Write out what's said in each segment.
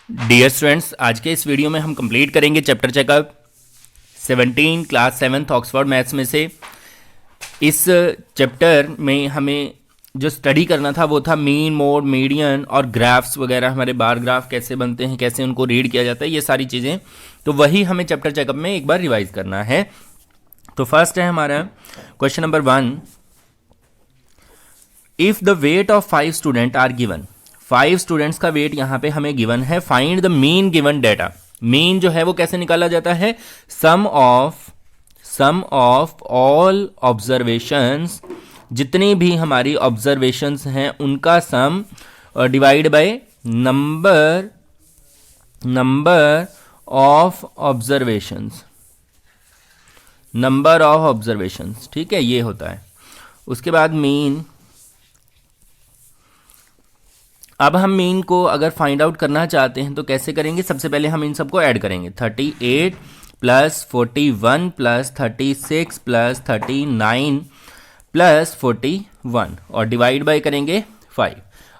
Dear students, आज के इस वीडियो में हम कंप्लीट करेंगे chapter checkup 17 class 7th Oxford maths में से। इस चैप्टर में हमें जो स्टडी करना था वो था मीन, मोड, मीडियन और ग्राफ्स वगैरह, हमारे बार ग्राफ कैसे बनते हैं, कैसे उनको रीड किया जाता है, ये सारी चीज़ें। तो वही हमें चैप्टर चेकअप में एक बार रिवाइज करना है। तो फर्स्ट है हमारा question number 1। If the weight of 5 student are given, 5 students का वेट यहाँ पे हमें गिवन है। Find the mean given data. Mean जो है वो कैसे निकाला जाता है? सम ऑफ ऑल ऑब्जर्वेशंस, जितनी भी हमारी ऑब्जर्वेशंस हैं उनका sum divide by number of observations, ठीक है, ये होता है। उसके बाद मीन, अब हम मीन को अगर फाइंड आउट करना चाहते हैं तो कैसे करेंगे? सबसे पहले हम इन सबको ऐड करेंगे। 38 प्लस 41 प्लस 36 प्लस 39 प्लस 41 और डिवाइड बाय करेंगे 5।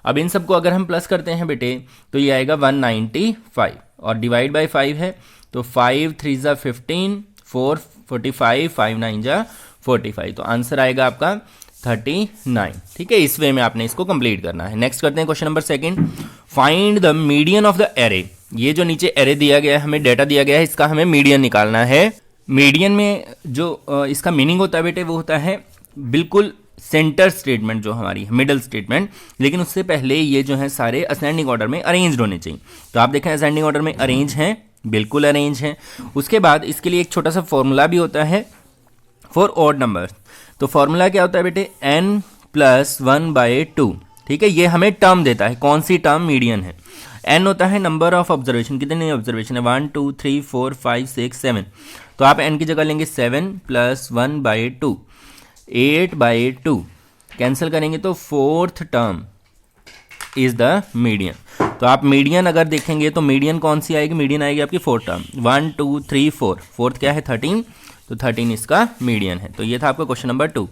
अब इन सबको अगर हम प्लस करते हैं बेटे तो ये आएगा 195 और डिवाइड बाय 5 है तो 5 3 ज़ा 15, 4 45, 5 9 ज़ा 45, तो आंसर आएगा आपका 39। ठीक है, इस वे में आपने इसको कंप्लीट करना है। नेक्स्ट करते हैं question number 2। Find the median of the array. ये जो नीचे एरे दिया गया है, हमें डेटा दिया गया है, इसका हमें मीडियन निकालना है। मीडियन में जो इसका मीनिंग होता है बेटे वो होता है बिल्कुल सेंटर स्टेटमेंट, जो हमारी मिडल स्टेटमेंट, लेकिन उससे पहले ये जो है सारे असेंडिंग ऑर्डर में अरेंज्ड होने चाहिए। तो आप देखें असेंडिंग ऑर्डर में अरेंज हैं, बिल्कुल अरेंज हैं। उसके बाद इसके लिए एक छोटा सा फॉर्मूला भी होता है फॉर ऑड नंबर्स। तो फॉर्मूला क्या होता है बेटे? n plus 1/2। ठीक है, ये हमें टर्म देता है। कौन सी टर्म? मीडियन है। n होता है नंबर ऑफ ऑब्जर्वेशन, कितने ऑब्जर्वेशन है? 1 2 3 4 5 6 7। तो आप n की जगह लेंगे 7 प्लस 1/2, 8/2 कैंसिल करेंगे तो fourth term is the median. तो आप मीडियन अगर देखेंगे तो मीडियन कौन सी आएगी? मीडियन आएगी आपकी फोर्थ टर्म, 1 2 3 4। फोर्थ क्या है? 13, तो 13 इसका मीडियन है। तो ये था आपका क्वेश्चन नंबर 2।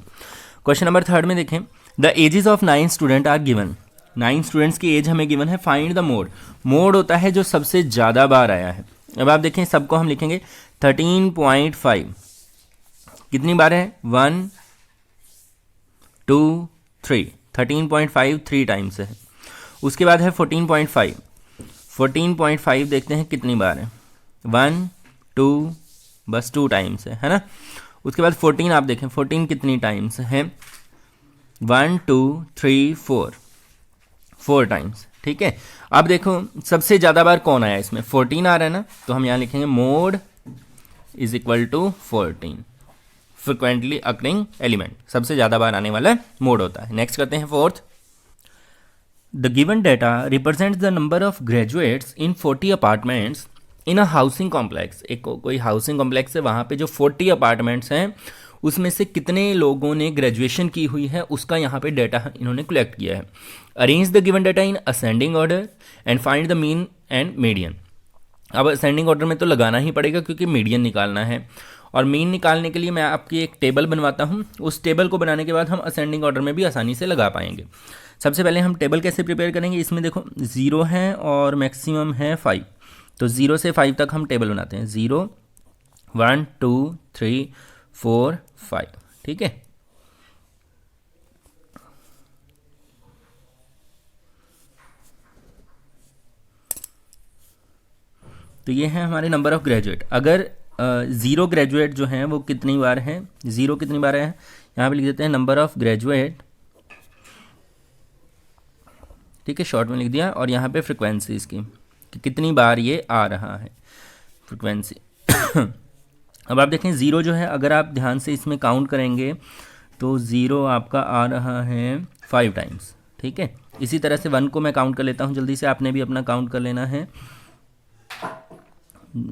क्वेश्चन नंबर 3 में देखें, the ages of 9 student are given. 9 students की एज हमें गिवन है। Find the mode. मोड होता है जो सबसे ज़्यादा बार आया है। अब आप देखें सबको हम लिखेंगे 13.5 कितनी बार है? 1 2 3, 13.5 3 टाइम्स है। उसके बाद है 14.5, 14.5 देखते हैं कितनी बार है? 1 2, बस 2 टाइम्स है ना। उसके बाद 14 आप देखें 14 कितनी टाइम्स है? 1 2 3 4, 4 टाइम्स। ठीक है, अब देखो सबसे ज़्यादा बार कौन आया इसमें? 14 आ रहा है ना, तो हम यहाँ लिखेंगे mode is equal to 14, frequently occurring element, सबसे ज़्यादा बार आने वाला मोड होता है। नेक्स्ट करते हैं 4th। The given data represents the number of graduates in 40 apartments in a housing complex. एक कोई हाउसिंग कॉम्प्लेक्स है, वहाँ पे जो 40 अपार्टमेंट्स हैं उसमें से कितने लोगों ने ग्रेजुएशन की हुई है उसका यहाँ पे डेटा इन्होंने कलेक्ट किया है। Arrange the given data in ascending order and find the mean and median. अब असेंडिंग ऑर्डर में तो लगाना ही पड़ेगा क्योंकि मीडियन निकालना है, और मीन निकालने के लिए मैं आपकी एक टेबल बनवाता हूँ। उस टेबल को बनाने के बाद हम असेंडिंग ऑर्डर में भी आसानी से लगा पाएंगे। सबसे पहले हम टेबल कैसे प्रिपेयर करेंगे? इसमें देखो 0 है और मैक्सिमम है 5, तो 0 से 5 तक हम टेबल बनाते हैं। 0 1 2 3 4 5। ठीक है, तो ये है हमारे नंबर ऑफ ग्रेजुएट। अगर 0 ग्रेजुएट जो हैं वो कितनी बार हैं? 0 कितनी बार है? यहाँ पे लिख देते हैं नंबर ऑफ ग्रेजुएट। ठीक है, शॉर्ट में लिख दिया, और यहाँ पे फ्रिक्वेंसी इसकी कि कितनी बार ये आ रहा है, फ्रिक्वेंसी। अब आप देखें 0 जो है, अगर आप ध्यान से इसमें काउंट करेंगे तो 0 आपका आ रहा है 5 टाइम्स। ठीक है, इसी तरह से 1 को मैं काउंट कर लेता हूँ जल्दी से, आपने भी अपना काउंट कर लेना है।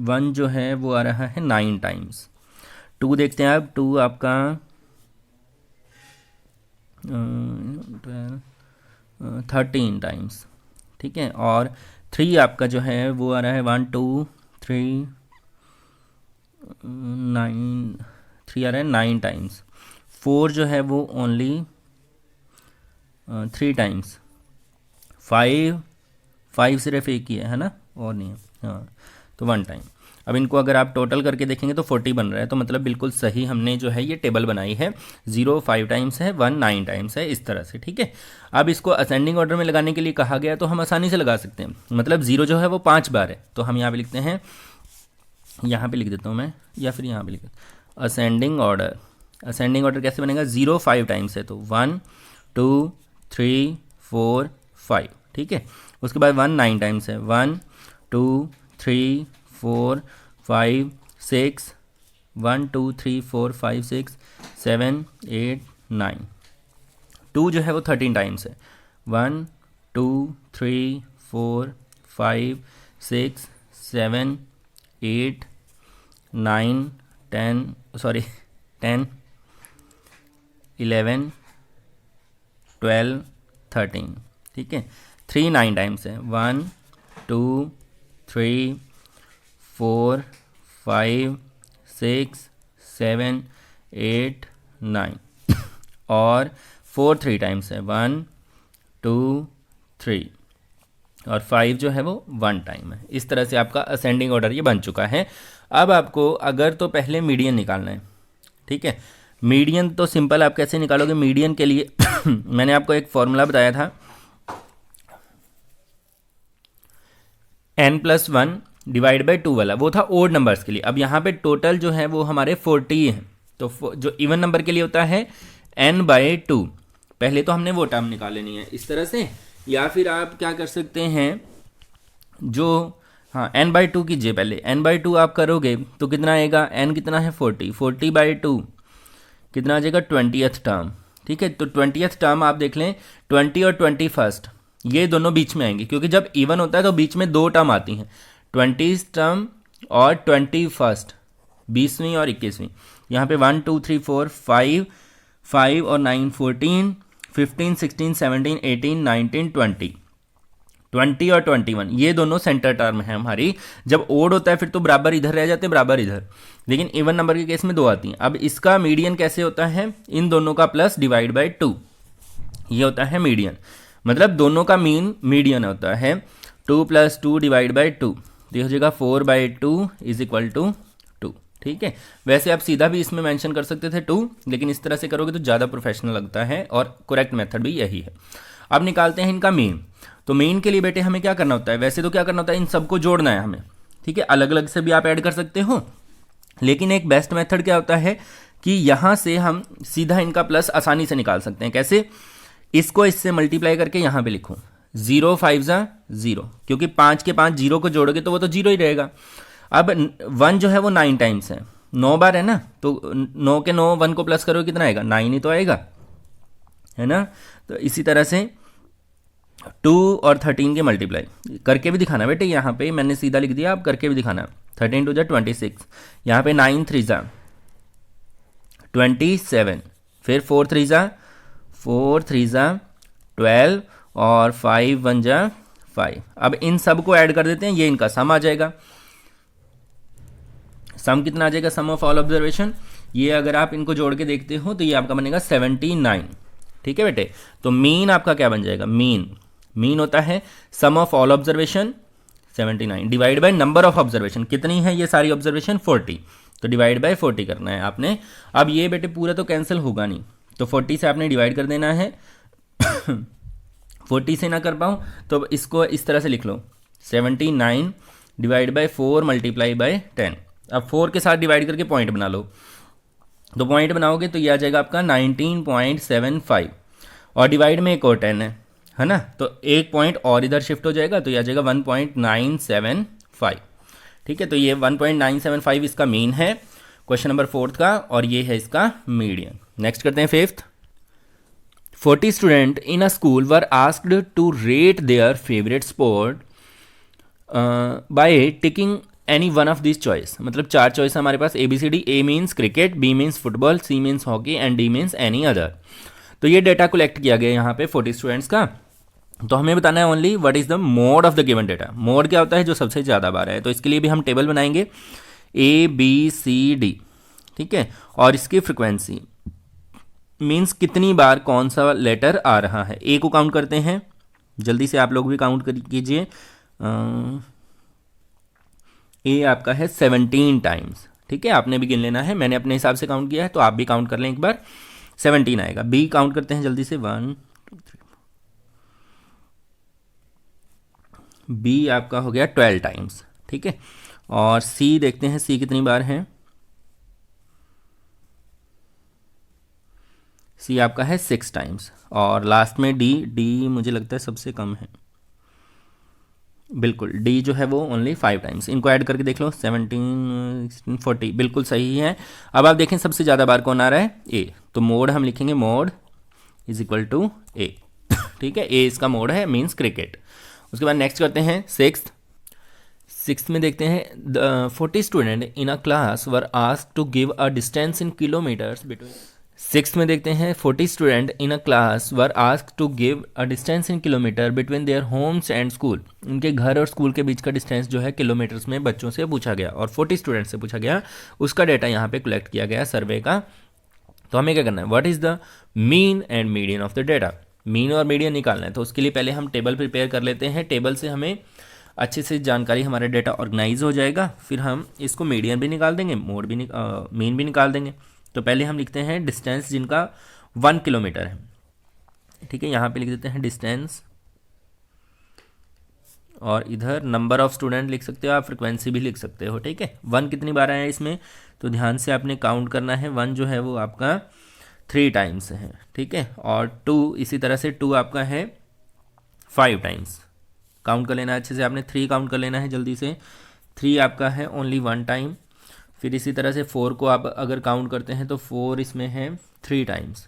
1 जो है वो आ रहा है 9 टाइम्स। 2 देखते हैं आप, 2 आपका 13 टाइम्स। ठीक है, और 3 आपका जो है वो आ रहा है 1 2 3 9, 3 आ रहा है 9 टाइम्स। 4 जो है वो ओनली 3 टाइम्स। 5 सिर्फ एक ही है ना, और नहीं है, हाँ, तो 1 टाइम। अब इनको अगर आप टोटल करके देखेंगे तो 40 बन रहा है, तो मतलब बिल्कुल सही हमने जो है ये टेबल बनाई है। 0 5 टाइम्स है, 1 9 टाइम्स है, इस तरह से, ठीक है। अब इसको असेंडिंग ऑर्डर में लगाने के लिए कहा गया तो हम आसानी से लगा सकते हैं। मतलब 0 जो है वो 5 बार है, तो हम यहाँ पे लिखते हैं, यहाँ पे लिख देता हूँ मैं, या फिर यहाँ पे लिख देता हूँ असेंडिंग ऑर्डर। असेंडिंग ऑर्डर कैसे बनेगा, 0 5 टाइम्स है तो 1 2 3 4 5, ठीक है। उसके बाद 1 9 टाइम्स है, 1 2 3 4 5 6, 1 2 3 4 5 6 7 8 9। 2 जो है वो 13 टाइम्स है, 1 2 3 4 5 6 7 8 9 10, सॉरी 10 11 12 13, ठीक है। 3 9 टाइम्स है, 1 2 3 4 5 6 7 8 9 और 4 3 टाइम्स है, 1 2 3 और 5 जो है वो 1 टाइम है। इस तरह से आपका असेंडिंग ऑर्डर ये बन चुका है। अब आपको अगर तो पहले मीडियन निकालना है, ठीक है। मीडियन तो सिंपल, आप कैसे निकालोगे मीडियन के लिए मैंने आपको एक फॉर्मूला बताया था, n+1 डिवाइड बाई 2 वाला, वो था ओड नंबर्स के लिए। अब यहाँ पे टोटल जो है वो हमारे 40 हैं, तो जो इवन नंबर के लिए होता है n/2। पहले तो हमने वो टर्म निकाल लेनी है इस तरह से, या फिर आप क्या कर सकते हैं, जो हाँ n/2 कीजिए। पहले n/2 आप करोगे तो कितना आएगा, n कितना है 40, 40/2 कितना आ जाएगा 20th टर्म, ठीक है। तो 20th टर्म आप देख लें, 20 और 21st ये दोनों बीच में आएंगे, क्योंकि जब इवन होता है तो बीच में 2 टर्म आती हैं, 20th टर्म और 21st, 20वीं और 21वीं। यहाँ पे 1 2 3 4 5, 5 और 9 14, 15 16 17 18 19 20, 20 और 21 ये दोनों सेंटर टर्म है हमारी। जब ओड होता है फिर तो बराबर इधर रह जाते हैं, बराबर इधर, लेकिन इवन नंबर के केस में 2 आती हैं। अब इसका मीडियन कैसे होता है, इन दोनों का प्लस डिवाइड बाई 2, ये होता है मीडियन। मतलब दोनों का मीन मीडियन होता है 2 + 2 डिवाइड बाई 2, तो हो जाएगा 4/2 इज इक्वल टू 2, ठीक है। वैसे आप सीधा भी इसमें मेंशन कर सकते थे 2, लेकिन इस तरह से करोगे तो ज़्यादा प्रोफेशनल लगता है और करेक्ट मेथड भी यही है। अब निकालते हैं इनका मीन। तो मीन के लिए बेटे हमें क्या करना होता है, वैसे तो क्या करना होता है, इन सबको जोड़ना है हमें, ठीक है। अलग अलग से भी आप ऐड कर सकते हो, लेकिन एक बेस्ट मेथड क्या होता है कि यहाँ से हम सीधा इनका प्लस आसानी से निकाल सकते हैं। कैसे, इसको इससे मल्टीप्लाई करके यहाँ पे लिखो, 0 5 0, क्योंकि 5 के 5 0 को जोड़ोगे तो वो तो 0 ही रहेगा। अब 1 जो है वो 9 टाइम्स है, 9 बार है ना, तो 9 के 9 1 को प्लस करोगे कितना आएगा, 9 ही तो आएगा, है ना। तो इसी तरह से 2 और 13 के मल्टीप्लाई करके भी दिखाना बेटे, यहाँ पे मैंने सीधा लिख दिया, आप करके भी दिखाना। 13 2 26, यहाँ पे 9 3 27, फिर 4 3 12 और 5 1 5। अब इन सब को ऐड कर देते हैं, ये इनका सम आ जाएगा। सम कितना आ जाएगा, सम ऑफ ऑल ऑब्जर्वेशन, ये अगर आप इनको जोड़ के देखते हो तो ये आपका बनेगा 79, ठीक है बेटे। तो मीन आपका क्या बन जाएगा, मीन होता है sum of all observation 79 divide by number of observation, कितनी है ये सारी ऑब्जर्वेशन 40, तो डिवाइड बाय 40 करना है आपने। अब ये बेटे पूरा तो कैंसिल होगा नहीं, तो 40 से आपने डिवाइड कर देना है 40 से ना कर पाऊँ तो इसको इस तरह से लिख लो, 79 डिवाइड बाय 4 मल्टीप्लाई बाय 10। अब 4 के साथ डिवाइड करके पॉइंट बना लो, तो पॉइंट बनाओगे तो ये आ जाएगा आपका 19.75, और डिवाइड में एक और 10 है ना, तो एक पॉइंट और इधर शिफ्ट हो जाएगा, तो ये आ जाएगा 1.975, ठीक है। तो ये 1.975 इसका मीन है क्वेश्चन नंबर 4 का, और ये है इसका मीडियन। नेक्स्ट करते हैं 5th। 40 student in a school were asked to rate their favourite sport by ticking any one of this choice. मतलब 4 चॉइस हमारे पास ABCD, A means cricket, B means football, C means hockey and D means any other. तो ये data collect किया गया यहाँ पे 40 students का। तो हमें बताना है only what is the mode of the given data. Mode क्या होता है, जो सबसे ज़्यादा बार है। तो इसके लिए भी हम टेबल बनाएंगे ABCD, ठीक है, और इसकी फ्रिक्वेंसी मीन्स कितनी बार कौन सा लेटर आ रहा है। A को काउंट करते हैं, जल्दी से आप लोग भी काउंट कीजिए, ए आपका है 17 टाइम्स। ठीक है, आपने भी गिन लेना है, मैंने अपने हिसाब से काउंट किया है तो आप भी काउंट कर लें एक बार। 17 आएगा। बी काउंट करते हैं जल्दी से, 1 2 3। बी आपका हो गया 12 टाइम्स। ठीक है, और सी देखते हैं सी कितनी बार है। सी आपका है 6 टाइम्स। और लास्ट में डी, डी मुझे लगता है सबसे कम है, बिल्कुल डी जो है वो ओनली 5 टाइम्स। इनको ऐड करके देख लो, 17 16 40, बिल्कुल सही है। अब आप देखें सबसे ज़्यादा बार कौन आ रहा है, ए, तो मोड हम लिखेंगे मोड इज इक्वल टू ए। ठीक है, ए इसका मोड है, मीन्स क्रिकेट। उसके बाद नेक्स्ट करते हैं सिक्स में देखते हैं 40 student in a class were asked to give a distance in kilometres between. Six में देखते हैं 40 student in a class were asked to give a distance in kilometre between their homes and school. उनके घर और school के बीच का distance जो है किलोमीटर्स में बच्चों से पूछा गया, और 40 स्टूडेंट से पूछा गया, उसका डेटा यहाँ पे कलेक्ट किया गया सर्वे का। तो हमें क्या करना है, what is the mean and median of the data. Mean और मीडियन निकालना है, तो उसके लिए पहले हम टेबल प्रिपेयर कर लेते हैं। टेबल से हमें अच्छे से जानकारी, हमारा डेटा ऑर्गेनाइज हो जाएगा, फिर हम इसको मीडियन भी निकाल देंगे, मोड भी मीन भी निकाल देंगे। तो पहले हम लिखते हैं डिस्टेंस जिनका 1 किलोमीटर है। ठीक है, यहाँ पे लिख देते हैं डिस्टेंस, और इधर नंबर ऑफ स्टूडेंट लिख सकते हो आप, फ्रिक्वेंसी भी लिख सकते हो। ठीक है, 1 कितनी बार आया है इसमें, तो ध्यान से आपने काउंट करना है। 1 जो है वो आपका 3 टाइम्स है। ठीक है, और 2 इसी तरह से 2 आपका है 5 टाइम्स। काउंट कर लेना है अच्छे से आपने। 3 काउंट कर लेना है जल्दी से, 3 आपका है ओनली 1 टाइम। फिर इसी तरह से 4 को आप अगर काउंट करते हैं तो 4 इसमें है 3 टाइम्स।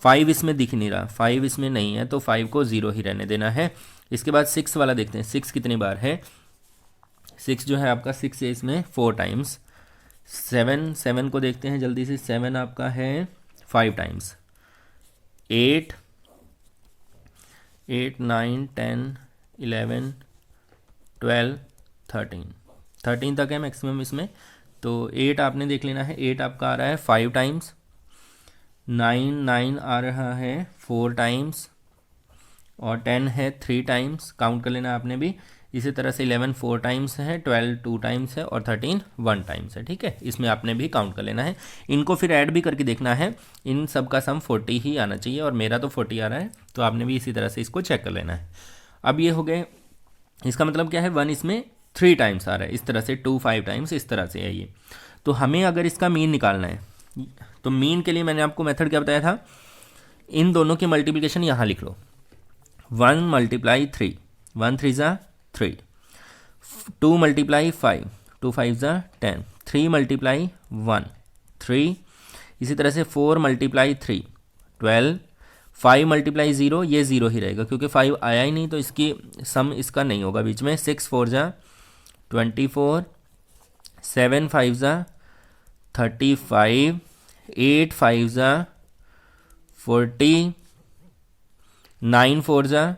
5 इसमें दिख नहीं रहा, 5 इसमें नहीं है, तो 5 को 0 ही रहने देना है। इसके बाद 6 वाला देखते हैं, 6 कितनी बार है। 6 जो है आपका 6 है इसमें 4 टाइम्स। 7 को देखते हैं जल्दी से, 7 आपका है 5 टाइम्स। 8 9 10 11 12 13 तक है मैक्सिमम इसमें। तो 8 आपने देख लेना है, 8 आपका आ रहा है 5 टाइम्स। 9 आ रहा है 4 टाइम्स, और 10 है 3 टाइम्स, काउंट कर लेना आपने भी। इसी तरह से 11 4 टाइम्स है, 12 2 टाइम्स है, और 13 1 टाइम्स है। ठीक है, इसमें आपने भी काउंट कर लेना है। इनको फिर ऐड भी करके देखना है, इन सब का सम 40 ही आना चाहिए, और मेरा तो 40 आ रहा है, तो आपने भी इसी तरह से इसको चेक कर लेना है। अब ये हो गए, इसका मतलब क्या है, 1 इसमें 3 टाइम्स आ रहा है, इस तरह से 2 5 टाइम्स इस तरह से है ये। तो हमें अगर इसका मीन निकालना है, तो मीन के लिए मैंने आपको मेथड क्या बताया था, इन दोनों की मल्टीप्लिकेशन यहाँ लिख लो। 1 मल्टीप्लाई 3, 1 3 ज़ा 3, 2 मल्टीप्लाई 5, 2 5 ज़ा 10, 3 मल्टीप्लाई 1 3, इसी तरह से 4 मल्टीप्लाई 3 12, 5 मल्टीप्लाई 0, ये 0 ही रहेगा क्योंकि 5 आया ही नहीं, तो इसकी सम इसका नहीं होगा बीच में। 6 4 ज़ा 24, 7 5 ज़ा 35, 8 5 ज़ा 40, 9 4 ज़ा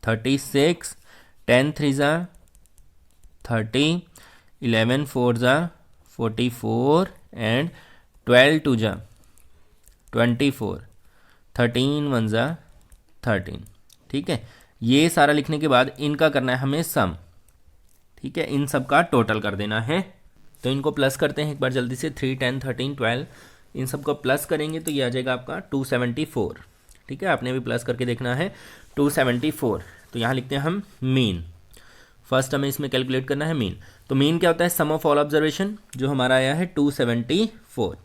36, 10 3 ज़ा 30, 11 4 ज़ा 44, एंड 12 2 ज़ा 24, 13 1 ज़ा 13। ठीक है, ये सारा लिखने के बाद इनका करना है हमें सम। ठीक है, इन सब का टोटल कर देना है। तो इनको प्लस करते हैं एक बार जल्दी से, 3 10 13 12, इन सब को प्लस करेंगे तो ये आ जाएगा आपका 274। ठीक है, आपने भी प्लस करके देखना है, 274। तो यहाँ लिखते हैं हम मीन। फर्स्ट हमें इसमें कैलकुलेट करना है मीन। तो मीन क्या होता है, सम ऑफ ऑल ऑब्जर्वेशन, जो हमारा आया है 274,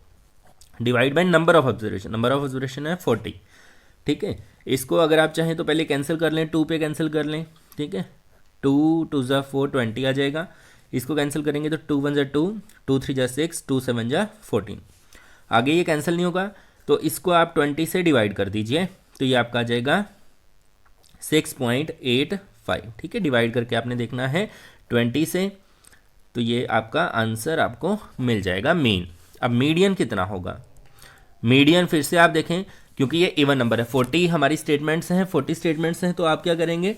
divide by number of observation. Number of observation है 40। ठीक है, इसको अगर आप चाहें तो पहले कैंसिल कर लें, 2 पे कैंसिल कर लें। ठीक है, 2 2 ज़ा 4 20 आ जाएगा। इसको कैंसिल करेंगे तो 2 1 ज़ा 2, 2 3 ज़ा 6, 2 7 ज़ा 14। आगे ये कैंसिल नहीं होगा, तो इसको आप 20 से डिवाइड कर दीजिए, तो ये आपका आ जाएगा 6.85। ठीक है, डिवाइड करके आपने देखना है 20 से, तो ये आपका आंसर आपको मिल जाएगा मीन। अब मीडियन कितना होगा, मीडियन फिर से आप देखें, क्योंकि ये इवन नंबर है, 40 हमारी स्टेटमेंट्स हैं, 40 स्टेटमेंट्स हैं, तो आप क्या करेंगे,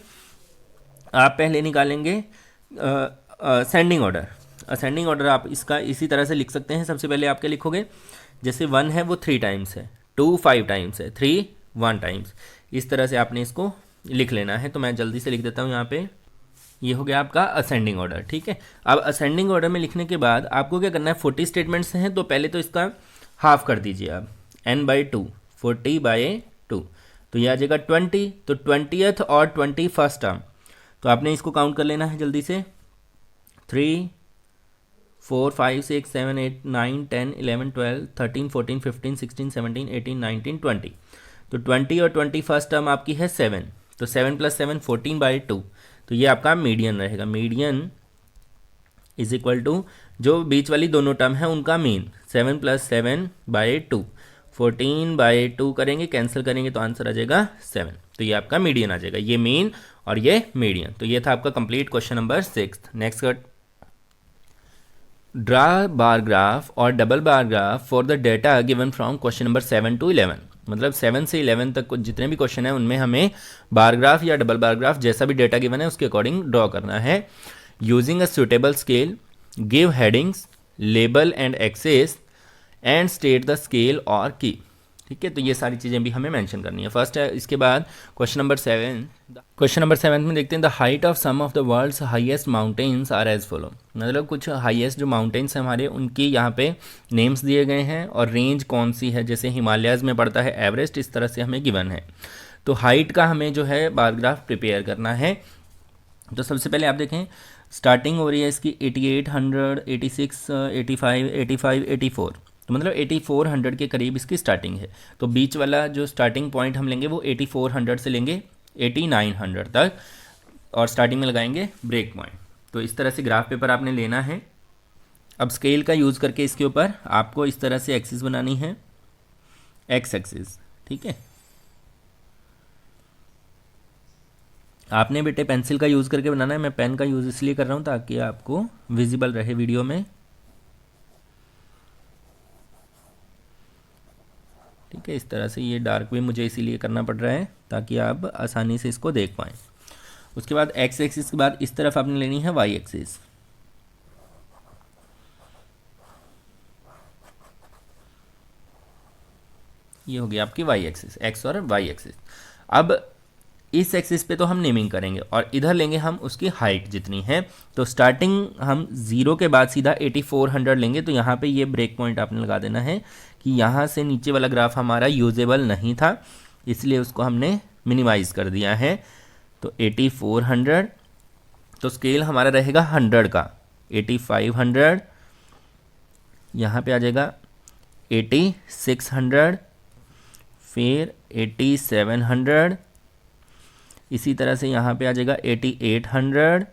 आप पहले निकालेंगे असेंडिंग ऑर्डर। असेंडिंग ऑर्डर आप इसका इसी तरह से लिख सकते हैं। सबसे पहले आप क्या लिखोगे, जैसे 1 है वो 3 टाइम्स है, 2 5 टाइम्स है, 3 1 टाइम्स, इस तरह से आपने इसको लिख लेना है। तो मैं जल्दी से लिख देता हूँ यहाँ पे, ये हो गया आपका असेंडिंग ऑर्डर। ठीक है, अब असेंडिंग ऑर्डर में लिखने के बाद आपको क्या करना है, 40 स्टेटमेंट्स हैं तो पहले तो इसका हाफ कर दीजिए आप, n/2, 40/2, तो ये आ जाएगा 20। तो 20th और 21st टर्म, तो आपने इसको काउंट कर लेना है जल्दी से, 3 4 5 6 7 8 9 10 11 12 13 14 15 16 17 18 19 20। तो 20 और 21st टर्म आपकी है 7, तो 7 + 7 14/2, तो ये आपका मीडियन रहेगा। मीडियन इज इक्वल टू जो बीच वाली दोनों टर्म है उनका मीन, 7 + 7/2, 14/2 करेंगे, कैंसिल करेंगे तो आंसर आ जाएगा 7। तो ये आपका मीडियन आ जाएगा, ये मीन और ये मीडियन। तो ये था आपका complete question number 6। Next cut, draw bar graph और double bar graph for the data given from question number 7 to 11। मतलब 7 से 11 तक जितने भी क्वेश्चन है उनमें हमें बार ग्राफ या डबल बार ग्राफ जैसा भी डेटा गिवन है उसके अकॉर्डिंग ड्रॉ करना है। Using a suitable scale, give headings, label and axes and state the scale और की। ठीक है, तो ये सारी चीज़ें भी हमें मेंशन करनी है। फर्स्ट है, इसके बाद क्वेश्चन नंबर 7। क्वेश्चन नंबर 7 में देखते हैं, the height of some of the world's highest mountains are as follow. मतलब कुछ हाईएस्ट जो माउंटेन्स हैं हमारे, उनकी यहाँ पे नेम्स दिए गए हैं और रेंज कौन सी है, जैसे हिमालयाज़ में पड़ता है एवरेस्ट, इस तरह से हमें गिवन है। तो हाइट का हमें जो है बार ग्राफ प्रिपेयर करना है। तो सबसे पहले आप देखें, स्टार्टिंग हो रही है इसकी 8800, 86, 85, 85, 84, तो मतलब 8400 के करीब इसकी स्टार्टिंग है। तो बीच वाला जो स्टार्टिंग पॉइंट हम लेंगे वो 8400 से लेंगे 8900 तक, और स्टार्टिंग में लगाएंगे ब्रेक पॉइंट। तो इस तरह से ग्राफ पेपर आपने लेना है। अब स्केल का यूज़ करके इसके ऊपर आपको इस तरह से एक्सिस बनानी है, एक्स एक्सिस। ठीक है, आपने बेटे पेंसिल का यूज़ करके बनाना है, मैं पेन का यूज़ इसलिए कर रहा हूँ ताकि आपको विजिबल रहे वीडियो में। ठीक है, इस तरह से ये डार्क भी मुझे इसीलिए करना पड़ रहा है ताकि आप आसानी से इसको देख पाएँ। उसके बाद एक्स एक्सिस के बाद इस तरफ आपने लेनी है वाई एक्सिस। ये हो गया आपकी वाई एक्सिस, एक्स और वाई एक्सिस। अब इस एक्सिस पे तो हम नेमिंग करेंगे और इधर लेंगे हम उसकी हाइट जितनी है। तो स्टार्टिंग हम 0 के बाद सीधा 8400 लेंगे, तो यहाँ पे ये ब्रेक पॉइंट आपने लगा देना है कि यहाँ से नीचे वाला ग्राफ हमारा यूजेबल नहीं था, इसलिए उसको हमने मिनिमाइज़ कर दिया है। तो 8400, तो स्केल हमारा रहेगा 100 का, 8500, यहाँ पे आ जाएगा 8600, फिर 8700, इसी तरह से यहाँ पे आ जाएगा 8800,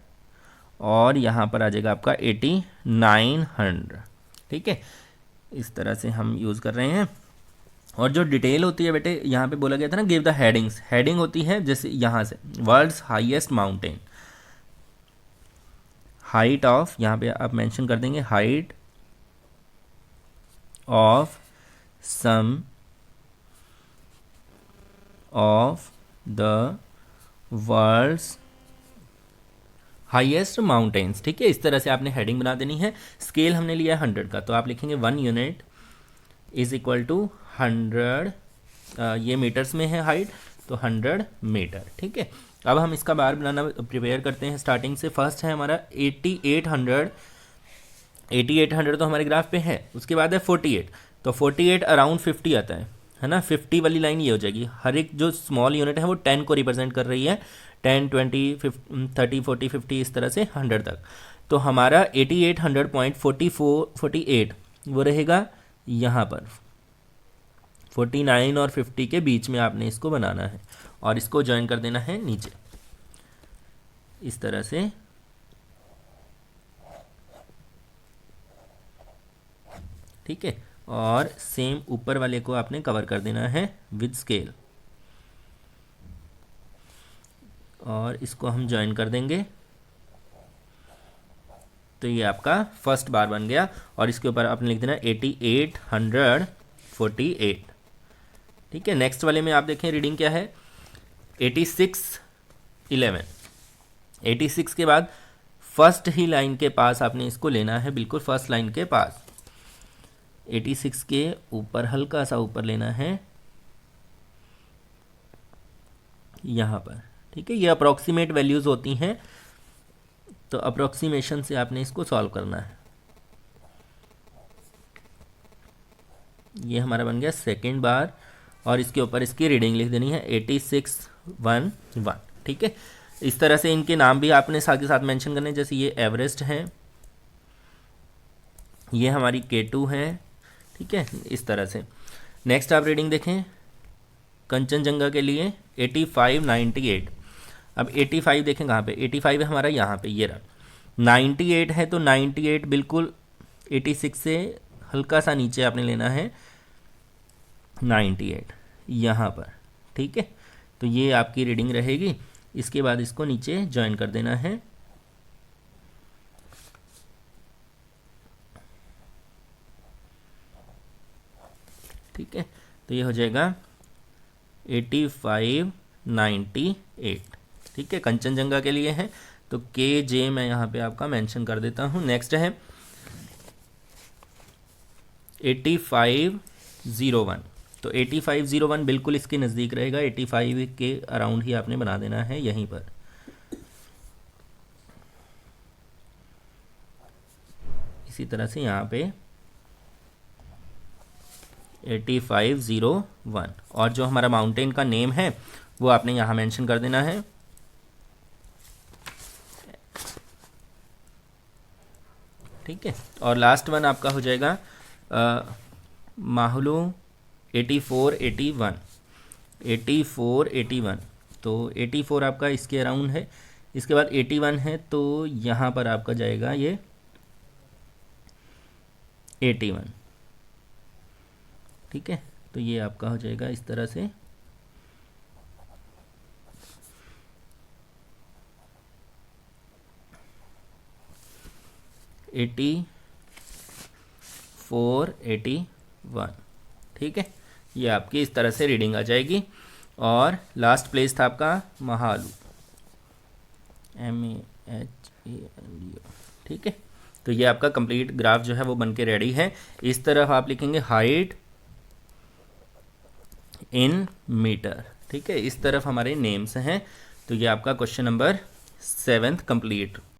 और यहाँ पर आ जाएगा आपका 8900। ठीक है, इस तरह से हम यूज़ कर रहे हैं। और जो डिटेल होती है बेटे, यहाँ पे बोला गया था ना गिव द हेडिंग्स, हेडिंग होती है जैसे यहाँ से world's highest mountain, height of, यहाँ पे आप मेंशन कर देंगे height of some of the world's highest mountains. ठीक है, इस तरह से आपने हेडिंग बना देनी है। स्केल हमने लिया है 100 का, तो आप लिखेंगे 1 यूनिट इज इक्वल टू 100, ये मीटर्स में है हाइट, तो 100 मीटर। ठीक है, अब हम इसका बार बनाना प्रिपेयर करते हैं। स्टार्टिंग से फर्स्ट है हमारा 8800, 8800 तो हमारे ग्राफ पे है। उसके बाद है 48, तो 48 अराउंड 50 आता है ना। 50 वाली लाइन ये हो जाएगी, हर एक जो स्मॉल यूनिट है वो 10 को रिप्रेजेंट कर रही है, 10, 20, 30, 40, 50, इस तरह से 100 तक। तो हमारा 8800.48 वो रहेगा यहाँ पर, 49 और 50 के बीच में आपने इसको बनाना है और इसको ज्वाइन कर देना है नीचे इस तरह से। ठीक है, और सेम ऊपर वाले को आपने कवर कर देना है विद स्केल, और इसको हम ज्वाइन कर देंगे। तो ये आपका फर्स्ट बार बन गया, और इसके ऊपर आपने लिख देना 8848। ठीक है, नेक्स्ट वाले में आप देखें रीडिंग क्या है, 8611। 86 के बाद फर्स्ट ही लाइन के पास आपने इसको लेना है, बिल्कुल फर्स्ट लाइन के पास। 86 के ऊपर हल्का सा ऊपर लेना है यहाँ पर। ठीक है, ये अप्रॉक्सीमेट वैल्यूज़ होती हैं तो अप्रोक्सीमेशन से आपने इसको सॉल्व करना है। ये हमारा बन गया सेकेंड बार और इसके ऊपर इसकी रीडिंग लिख देनी है 8611। ठीक है, इस तरह से इनके नाम भी आपने साथ के साथ मेंशन करने, जैसे ये एवरेस्ट है, ये हमारी K2 है। ठीक है, इस तरह से। नेक्स्ट आप रीडिंग देखें कंचनजंगा के लिए 8598। अब 85 देखें कहाँ पे, 85 है हमारा यहाँ पे, ये रहा। 98 है तो 98 बिल्कुल 86 से हल्का सा नीचे आपने लेना है 98 यहाँ पर। ठीक है, तो ये आपकी रीडिंग रहेगी। इसके बाद इसको नीचे ज्वाइन कर देना है। ठीक है, तो ये हो जाएगा 8598। ठीक है, कंचनजंगा के लिए है, तो KJ मैं यहाँ पे आपका मेंशन कर देता हूँ। नेक्स्ट है 8501। तो 8501 बिल्कुल इसके नज़दीक रहेगा, 85 के अराउंड ही आपने बना देना है यहीं पर। इसी तरह से यहाँ पे 8501 और जो हमारा माउंटेन का नेम है वो आपने यहाँ मेंशन कर देना है। ठीक है, और लास्ट वन आपका हो जाएगा माहुलू 8481। 8481 तो 84 आपका इसके अराउंड है, इसके बाद 81 है, तो यहाँ पर आपका जाएगा ये 81। ठीक है, तो ये आपका हो जाएगा इस तरह से। एटी 481। ठीक है, ये आपकी इस तरह से रीडिंग आ जाएगी। और लास्ट प्लेस था आपका महालू, MAHALU। ठीक है, तो ये आपका कंप्लीट ग्राफ जो है वो बन के रेडी है। इस तरह आप लिखेंगे हाइट इन मीटर। ठीक है, इस तरफ हमारे नेम्स हैं। तो ये आपका क्वेश्चन नंबर 7 कंप्लीट।